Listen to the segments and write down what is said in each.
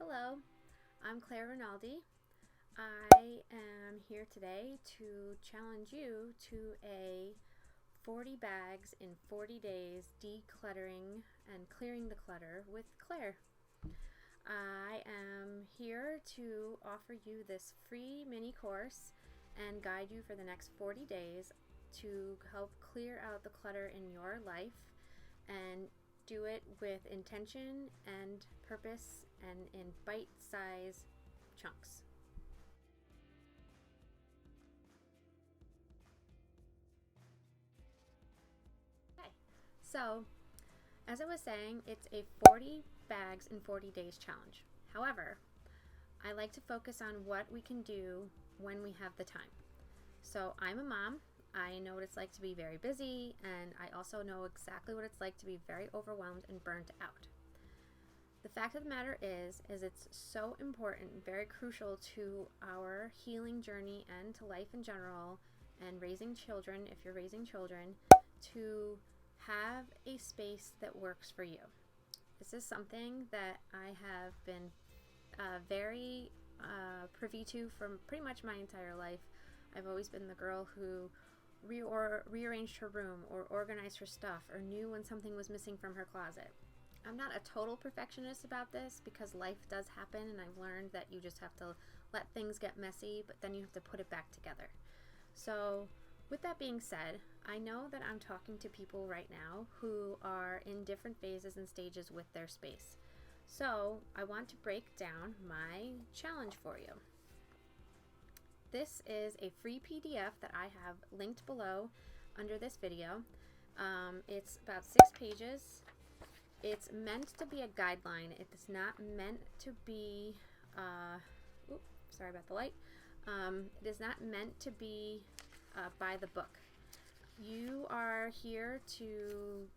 Hello, I'm Rinaldi. I am here today to challenge you to a 40 bags in 40 days decluttering and clearing the clutter with Claire. I am here to offer you this free mini course and guide you for the next 40 days to help clear out the clutter in your life and do it with intention and purpose and in bite-sized chunks. Okay, so as I was saying, it's a 40 bags in 40 days challenge. However, I like to focus on what we can do when we have the time. So I'm a mom. I know what it's like to be very busy, and I also know exactly what it's like to be very overwhelmed and burnt out. The fact of the matter is it's so important, very crucial to our healing journey and to life in general and raising children, if you're raising children, to have a space that works for you. This is something that I have been very privy to from pretty much my entire life. I've always been the girl who rearranged her room or organized her stuff or knew when something was missing from her closet. I'm not a total perfectionist about this because life does happen, and I've learned that you just have to let things get messy, but then you have to put it back together. So with that being said, I know that I'm talking to people right now who are in different phases and stages with their space. So I want to break down my challenge for you. This is a free PDF that I have linked below under this video. It's about 6 pages. It's meant to be a guideline. It is not meant to be, sorry about the light. It is not meant to be by the book. You are here to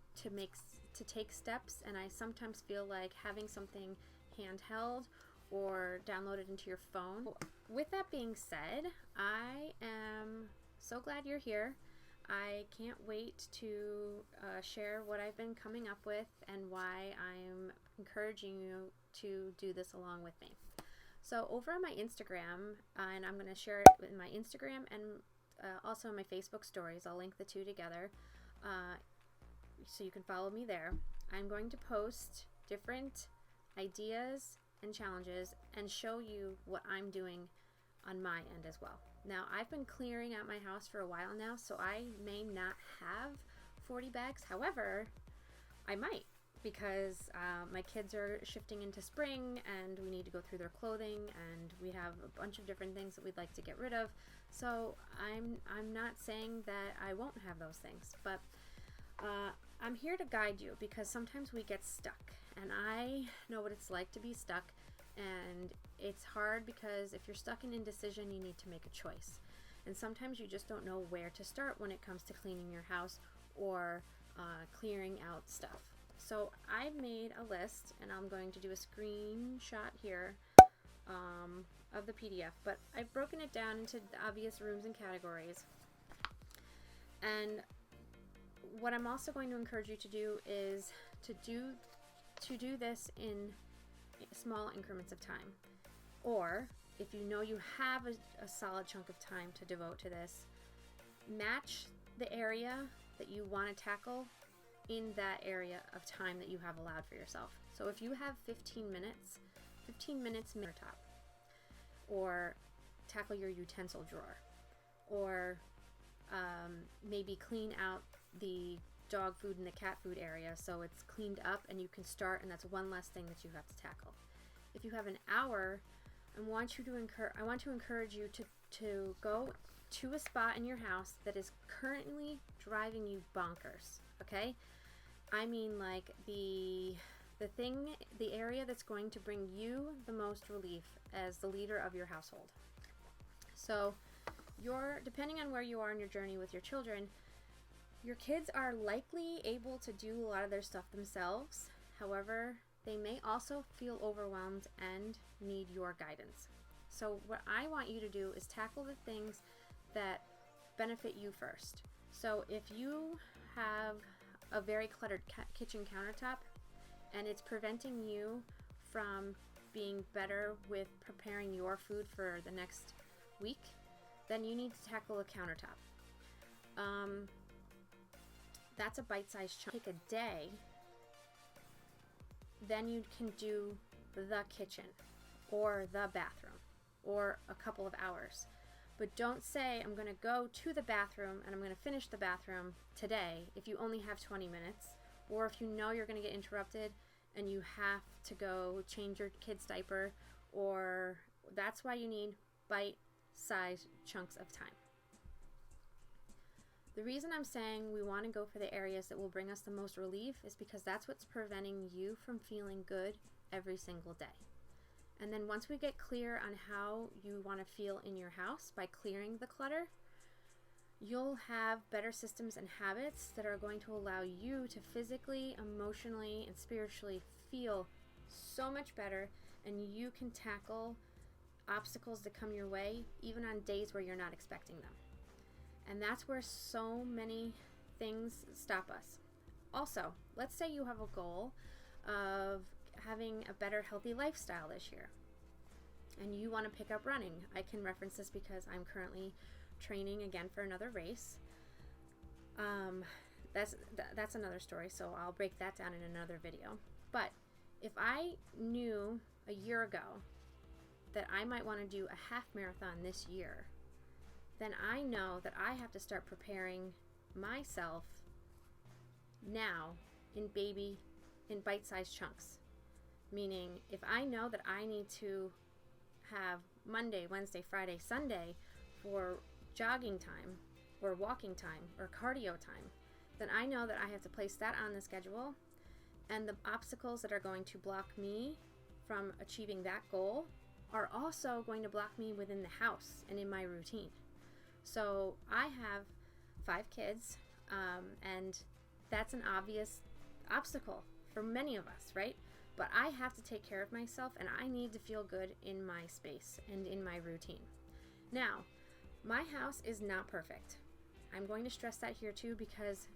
take steps, and I sometimes feel like having something handheld or downloaded into your phone. With that being said, I am so glad you're here. I can't wait to share what I've been coming up with and why I'm encouraging you to do this along with me. So over on my Instagram, and I'm going to share it in my Instagram and also in my Facebook stories. I'll link the two together so you can follow me there. I'm going to post different ideas and challenges and show you what I'm doing on my end as well. Now, I've been clearing out my house for a while now, so I may not have 40 bags. However, I might, because my kids are shifting into spring and we need to go through their clothing, and we have a bunch of different things that we'd like to get rid of. So I'm not saying that I won't have those things, but I'm here to guide you because sometimes we get stuck, and I know what it's like to be stuck. And it's hard because if you're stuck in indecision, you need to make a choice. And sometimes you just don't know where to start when it comes to cleaning your house or clearing out stuff. So I made a list, and I'm going to do a screenshot here of the PDF, but I've broken it down into the obvious rooms and categories. And what I'm also going to encourage you to do is to do this in small increments of time. Or if you know you have a solid chunk of time to devote to this, match the area that you want to tackle in that area of time that you have allowed for yourself. So if you have 15 minutes top, or tackle your utensil drawer, or maybe clean out the dog food and the cat food area so it's cleaned up and you can start, and that's one less thing that you have to tackle. If you have an hour, I want to encourage you to go to a spot in your house that is currently driving you bonkers. Okay, I mean like the area that's going to bring you the most relief as the leader of your household. So depending on where you are in your journey with your children, your kids are likely able to do a lot of their stuff themselves. However, they may also feel overwhelmed and need your guidance. So what I want you to do is tackle the things that benefit you first. So if you have a very cluttered kitchen countertop and it's preventing you from being better with preparing your food for the next week, then you need to tackle a countertop. That's a bite-sized chunk. Take a day, then you can do the kitchen or the bathroom or a couple of hours. But don't say, I'm going to go to the bathroom and I'm going to finish the bathroom today if you only have 20 minutes, or if you know you're going to get interrupted and you have to go change your kid's diaper, or that's why you need bite-sized chunks of time. The reason I'm saying we want to go for the areas that will bring us the most relief is because that's what's preventing you from feeling good every single day. And then once we get clear on how you want to feel in your house by clearing the clutter, you'll have better systems and habits that are going to allow you to physically, emotionally, and spiritually feel so much better, and you can tackle obstacles that come your way even on days where you're not expecting them. And that's where so many things stop us. Also, let's say you have a goal of having a better healthy lifestyle this year and you want to pick up running. I can reference this because I'm currently training again for another race. That's another story, so I'll break that down in another video. But if I knew a year ago that I might want to do a half marathon this year, then I know that I have to start preparing myself now in bite-sized chunks. Meaning, if I know that I need to have Monday, Wednesday, Friday, Sunday for jogging time or walking time or cardio time, then I know that I have to place that on the schedule, and the obstacles that are going to block me from achieving that goal are also going to block me within the house and in my routine. So I have 5 kids, and that's an obvious obstacle for many of us, right? But I have to take care of myself, and I need to feel good in my space and in my routine. Now, my house is not perfect. I'm going to stress that here too, because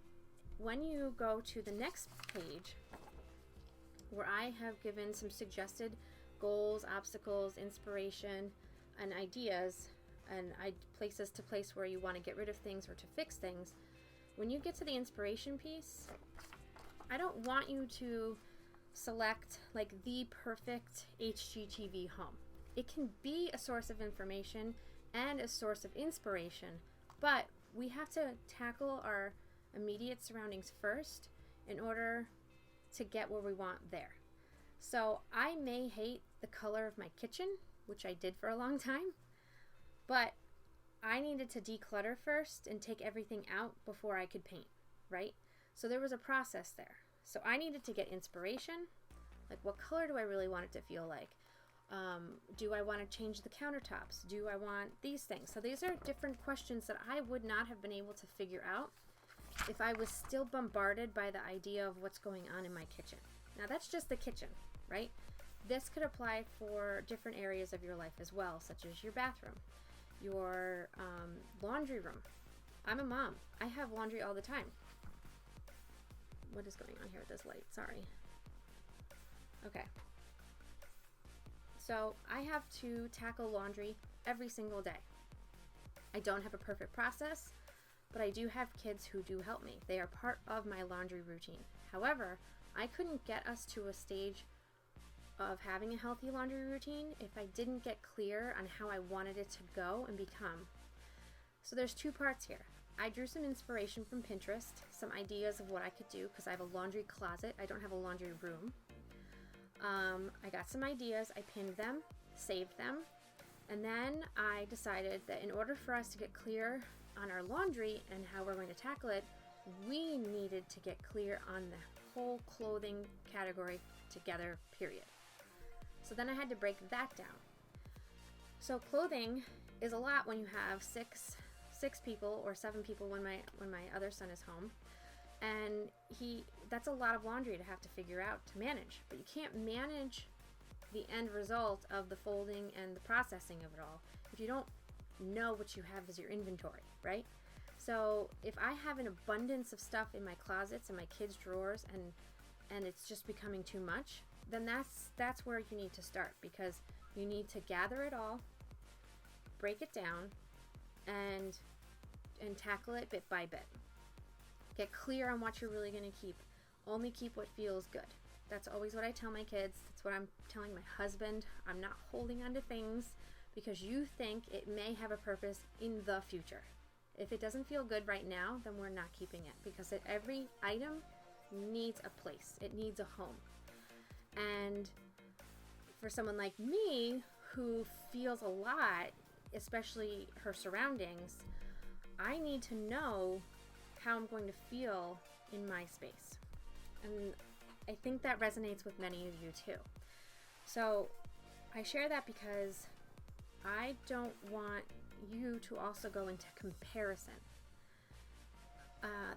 when you go to the next page where I have given some suggested goals, obstacles, inspiration, and ideas, and places to place where you want to get rid of things or to fix things, when you get to the inspiration piece, I don't want you to select like the perfect HGTV home. It can be a source of information and a source of inspiration, but we have to tackle our immediate surroundings first in order to get where we want there. So I may hate the color of my kitchen, which I did for a long time, but I needed to declutter first and take everything out before I could paint, right? So there was a process there. So I needed to get inspiration, like what color do I really want it to feel like? Do I want to change the countertops? Do I want these things? So these are different questions that I would not have been able to figure out if I was still bombarded by the idea of what's going on in my kitchen. Now that's just the kitchen, right? This could apply for different areas of your life as well, such as your bathroom, your laundry room. I'm a mom. I have laundry all the time. What is going on here with this light? Sorry. Okay. So I have to tackle laundry every single day. I don't have a perfect process, but I do have kids who do help me. They are part of my laundry routine. However, I couldn't get us to a stage of having a healthy laundry routine if I didn't get clear on how I wanted it to go and become. So there's 2 parts here. I drew some inspiration from Pinterest, some ideas of what I could do because I have a laundry closet. I don't have a laundry room. I got some ideas, I pinned them, saved them, and then I decided that in order for us to get clear on our laundry and how we're going to tackle it, we needed to get clear on the whole clothing category together, period. So then I had to break that down. So clothing is a lot when you have six people or 7 people when my other son is home, and that's a lot of laundry to have to figure out to manage. But you can't manage the end result of the folding and the processing of it all if you don't know what you have as your inventory, right? So if I have an abundance of stuff in my closets and my kids' drawers and it's just becoming too much, then that's where you need to start, because you need to gather it all, break it down, and tackle it bit by bit. Get clear on what you're really going to keep. Only keep what feels good. That's always what I tell my kids. That's what I'm telling my husband. I'm not holding on to things because you think it may have a purpose in the future. If it doesn't feel good right now, then we're not keeping it, because every item needs a place. It needs a home. And for someone like me who feels a lot, especially her surroundings, I need to know how I'm going to feel in my space. And I think that resonates with many of you too. So I share that because I don't want you to also go into comparison.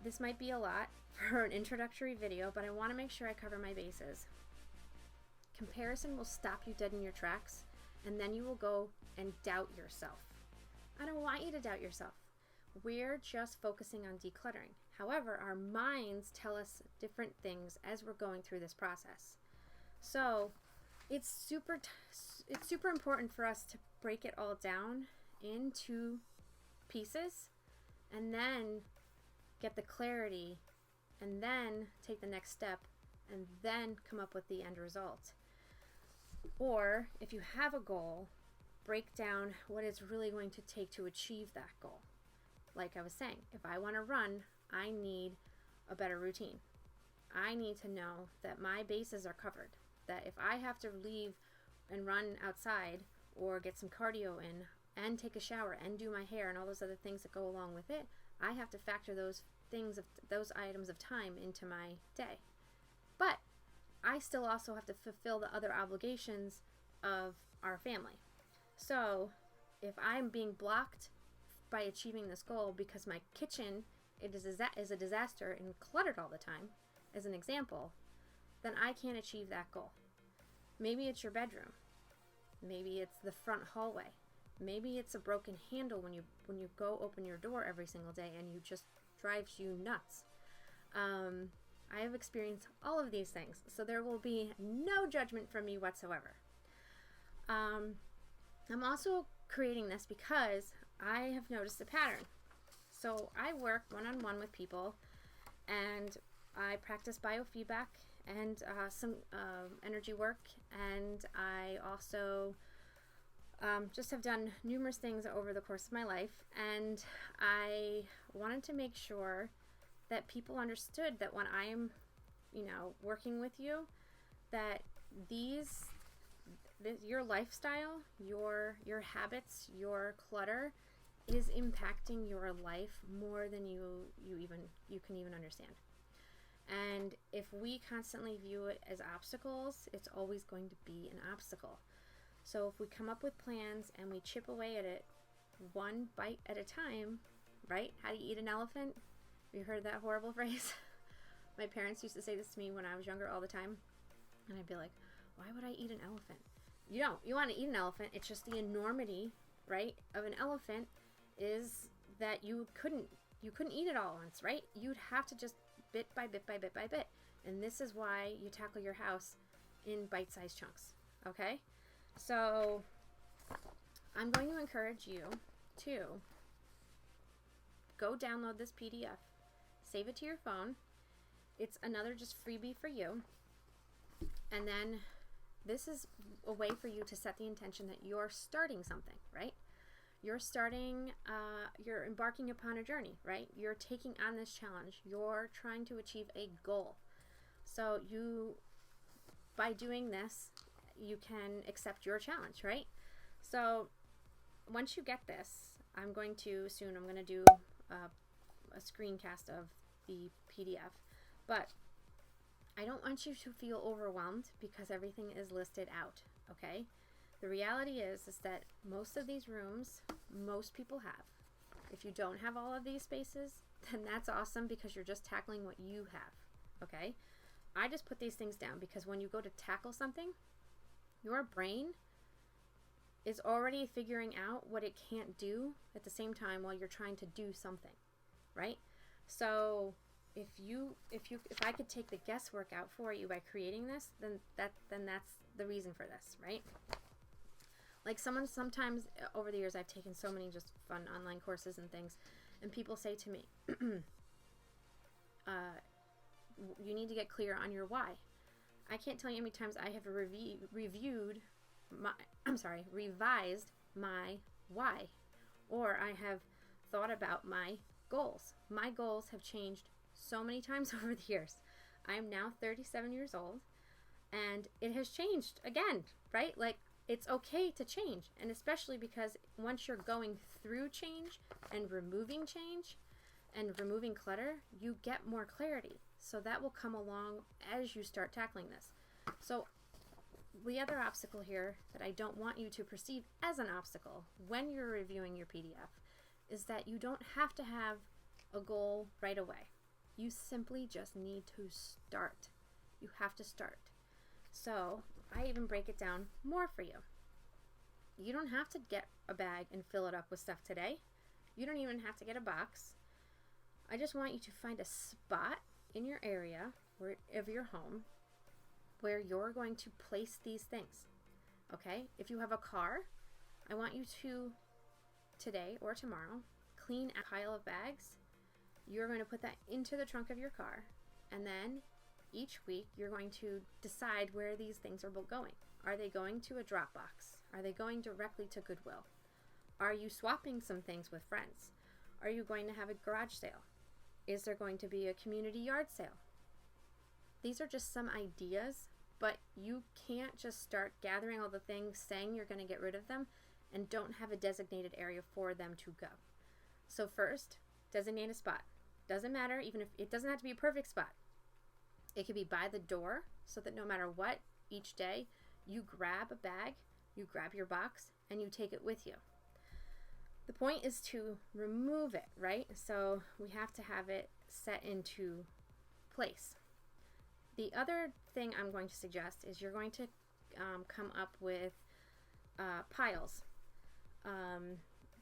This might be a lot for an introductory video, but I want to make sure I cover my bases. Comparison will stop you dead in your tracks, and then you will go and doubt yourself. I don't want you to doubt yourself. We're just focusing on decluttering. However, our minds tell us different things as we're going through this process. So it's super important for us to break it all down into pieces, and then get the clarity, and then take the next step, and then come up with the end result. Or if you have a goal, break down what it's really going to take to achieve that goal. Like I was saying, if I want to run, I need a better routine. I need to know that my bases are covered. That if I have to leave and run outside or get some cardio in and take a shower and do my hair and all those other things that go along with it, I have to factor those items of time into my day. But I still also have to fulfill the other obligations of our family. So if I'm being blocked by achieving this goal because my kitchen is a disaster and cluttered all the time, as an example, then I can't achieve that goal. Maybe it's your bedroom. Maybe it's the front hallway. Maybe it's a broken handle when you go open your door every single day and you just drives you nuts. I have experienced all of these things, so there will be no judgment from me whatsoever. I'm also creating this because I have noticed a pattern. So I work one-on-one with people, and I practice biofeedback and some energy work, and I also just have done numerous things over the course of my life, and I wanted to make sure that people understood that when I am, working with you, that your lifestyle, your habits, your clutter is impacting your life more than you can even understand. And if we constantly view it as obstacles, it's always going to be an obstacle. So if we come up with plans and we chip away at it one bite at a time, right? How do you eat an elephant? Have you heard that horrible phrase? My parents used to say this to me when I was younger all the time. And I'd be like, why would I eat an elephant? You don't. You want to eat an elephant. It's just the enormity, right, of an elephant is that you couldn't eat it all at once, right? You'd have to just bit by bit by bit by bit. And this is why you tackle your house in bite-sized chunks, okay? So I'm going to encourage you to go download this PDF, save it to your phone. It's another just freebie for you. And then this is a way for you to set the intention that you're starting something, right? You're embarking upon a journey, right? You're taking on this challenge. You're trying to achieve a goal. So by doing this, you can accept your challenge, right? So once you get this, I'm going to do a screencast of the PDF, but I don't want you to feel overwhelmed because everything is listed out, okay? The reality is that most of these rooms, most people have. If you don't have all of these spaces, then that's awesome because you're just tackling what you have, okay? I just put these things down because when you go to tackle something, your brain is already figuring out what it can't do at the same time while you're trying to do something, right? So if I could take the guesswork out for you by creating this, then that's the reason for this, right? Like sometimes over the years, I've taken so many just fun online courses and things, and people say to me, you need to get clear on your why. I can't tell you how many times I have revised my why, or I have thought about my goals. My goals have changed so many times over the years. I am now 37 years old, and it has changed again, right? Like, it's okay to change, and especially because once you're going through change and removing clutter, you get more clarity. So that will come along as you start tackling this. So the other obstacle here that I don't want you to perceive as an obstacle when you're reviewing your PDF is that you don't have to have a goal right away. You simply just need to start. You have to start. So I even break it down more for you. You don't have to get a bag and fill it up with stuff today. You don't even have to get a box. I just want you to find a spot in your area of your home where you're going to place these things. Okay? If you have a car, I want you to, today or tomorrow, clean a pile of bags. You're going to put that into the trunk of your car, and then each week you're going to decide where these things are going. Are they going to a drop box? Are they going directly to Goodwill? Are you swapping some things with friends? Are you going to have a garage sale? Is there going to be a community yard sale? These are just some ideas, but you can't just start gathering all the things, saying you're going to get rid of them, and don't have a designated area for them to go. So first, designate a spot. Doesn't matter, even if it doesn't have to be a perfect spot. It could be by the door, so that no matter what, each day, you grab a bag, you grab your box, and you take it with you. The point is to remove it, right? So we have to have it set into place. The other thing I'm going to suggest is you're going to come up with piles.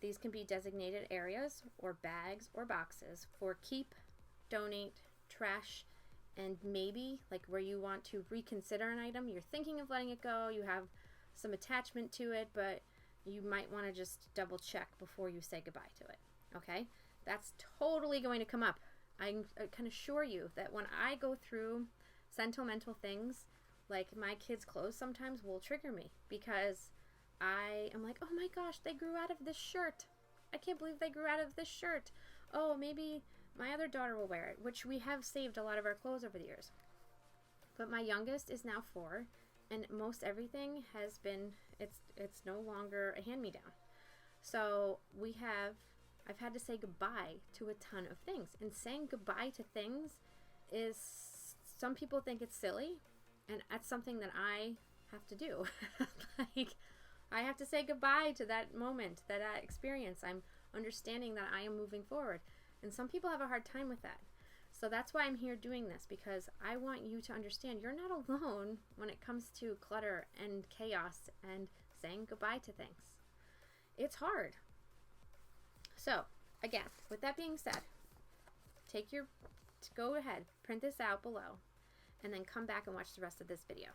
These can be designated areas or bags or boxes for keep, donate, trash, and maybe like where you want to reconsider an item. You're thinking of letting it go, you have some attachment to it, but you might want to just double check before you say goodbye to it. Okay? That's totally going to come up. I can assure you that when I go through sentimental things, like my kids' clothes sometimes will trigger me because I am like, oh my gosh, they grew out of this shirt. I can't believe they grew out of this shirt. Oh, maybe my other daughter will wear it, which we have saved a lot of our clothes over the years. But my youngest is now 4, and most everything has been, it's no longer a hand-me-down. So I've had to say goodbye to a ton of things. And saying goodbye to things is, some people think it's silly, and that's something that I have to do. Like, I have to say goodbye to that moment, that experience. I'm understanding that I am moving forward. And some people have a hard time with that. So that's why I'm here doing this, because I want you to understand you're not alone when it comes to clutter and chaos and saying goodbye to things. It's hard. So, again, with that being said, go ahead, print this out below, and then come back and watch the rest of this video.